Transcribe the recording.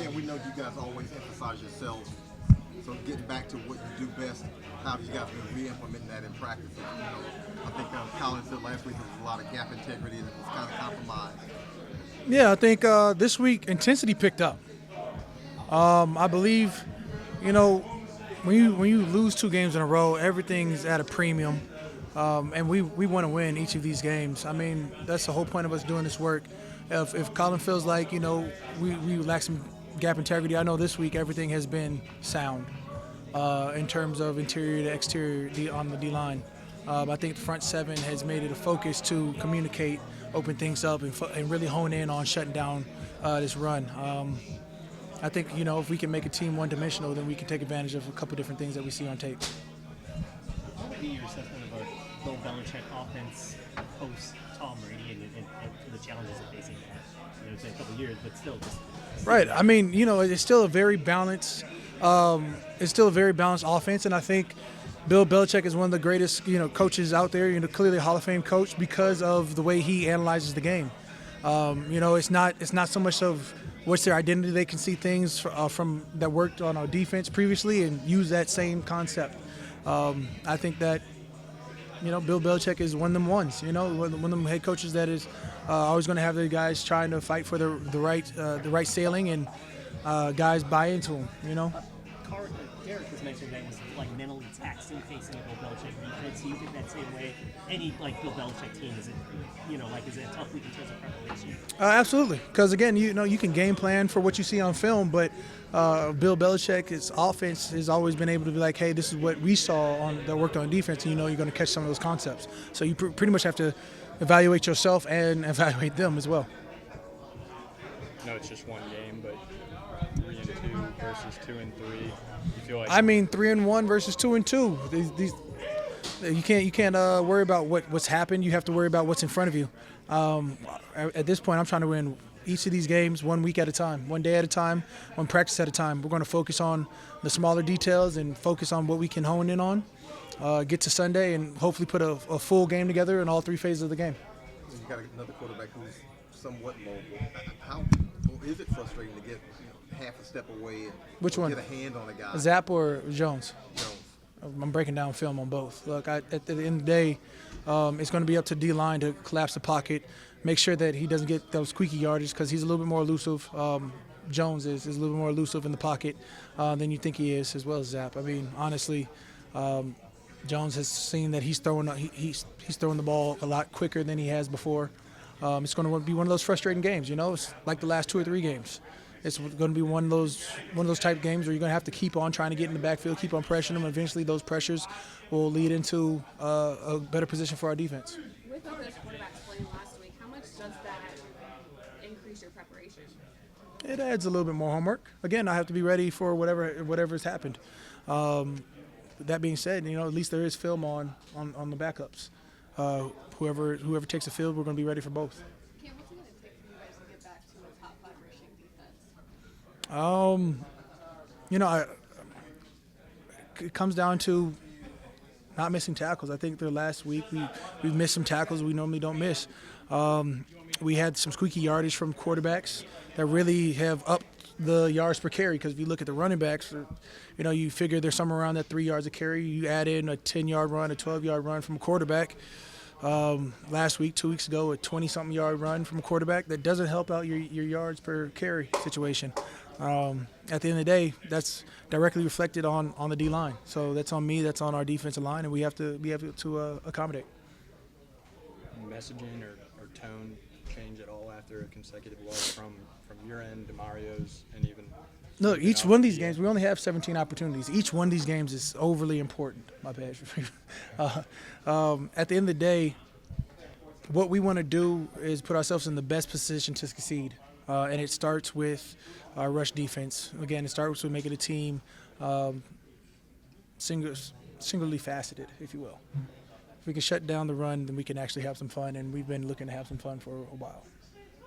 Ken, we know you guys always emphasize yourselves. So getting back to what you do best, how have you guys been re-implementing that in practice? I think Colin said last week there was a lot of gap integrity and it was kind of compromised. Yeah, I think this week intensity picked up. I believe, you know, when you lose 2 games in a row, everything's at a premium, and we want to win each of these games. I mean, that's the whole point of us doing this work. If Colin feels like we lack some gap integrity, I know this week everything has been sound in terms of interior to exterior on the D line. I think the front seven has made it a focus to communicate, open things up, and really hone in on shutting down this run. I think, if we can make a team one-dimensional, then we can take advantage of a couple different things that we see on tape. What would be your assessment of a Bill Belichick offense post Tom Brady and the challenges of facing that? It's been a couple of years, but still. Right. I mean, it's still a very balanced. It's still a very balanced offense, and I think Bill Belichick is one of the greatest, coaches out there. Clearly a Hall of Fame coach because of the way he analyzes the game. It's not so much of what's their identity. They can see things from that worked on our defense previously and use that same concept. I think that Bill Belichick is one of them ones. One of them head coaches that is always going to have the guys trying to fight for the right sailing and guys buy into him. Derek was mentioning that it was mentally taxing facing a Bill Belichick defense. Do you think that same way any Bill Belichick team is it a tough week in terms of preparation? Absolutely, because again, you can game plan for what you see on film, but Bill Belichick's offense has always been able to be like, hey, this is what we saw that worked on defense, and you're going to catch some of those concepts. So you pretty much have to evaluate yourself and evaluate them as well. No, it's just one game, but 3-2 versus 2-3. You feel like 3-1 versus 2-2. These you can't worry about what's happened. You have to worry about what's in front of you. At this point, I'm trying to win each of these games 1 week at a time, 1 day at a time, 1 practice at a time. We're going to focus on the smaller details and focus on what we can hone in on. Get to Sunday and hopefully put a full game together in all 3 phases of the game. You got another quarterback who's somewhat mobile. How is it frustrating to get half a step away and get a hand on a guy? Zapp or Jones? Jones. I'm breaking down film on both. Look, at the end of the day, it's going to be up to D-line to collapse the pocket, make sure that he doesn't get those squeaky yardages because he's a little bit more elusive. Jones is a little bit more elusive in the pocket than you think he is, as well as Zapp. I mean, honestly, Jones has seen that he's throwing the ball a lot quicker than he has before. It's going to be one of those frustrating games. It's like the last 2 or 3 games. It's going to be one of those type games where you're going to have to keep on trying to get in the backfield, keep on pressuring them. Eventually, those pressures will lead into a better position for our defense. With all those quarterbacks playing last week, how much does that increase your preparation? It adds a little bit more homework. Again, I have to be ready for whatever's happened. That being said, at least there is film on the backups. Whoever takes the field, we're going to be ready for both. Cam, what's it going to take for you guys to get back to a top 5 rushing defense? It comes down to not missing tackles. I think the last week we've missed some tackles we normally don't miss. We had some squeaky yardage from quarterbacks that really have upped the yards per carry, because if you look at the running backs, you figure they're somewhere around that 3 yards a carry. You add in a 10-yard run, a 12-yard run from a quarterback. Last week, 2 weeks ago, a 20-something yard run from a quarterback. That doesn't help out your yards per carry situation. At the end of the day, that's directly reflected on the D-line. So that's on me, that's on our defensive line, and we have to be able to accommodate. Messaging or tone change at all after a consecutive loss from your end to Mario's and even – Look, each one of these games, we only have 17 opportunities. Each one of these games is overly important. My bad. At the end of the day, what we want to do is put ourselves in the best position to succeed, and it starts with our rush defense. Again, it starts with making a team singularly faceted, if you will. If we can shut down the run, then we can actually have some fun, and we've been looking to have some fun for a while.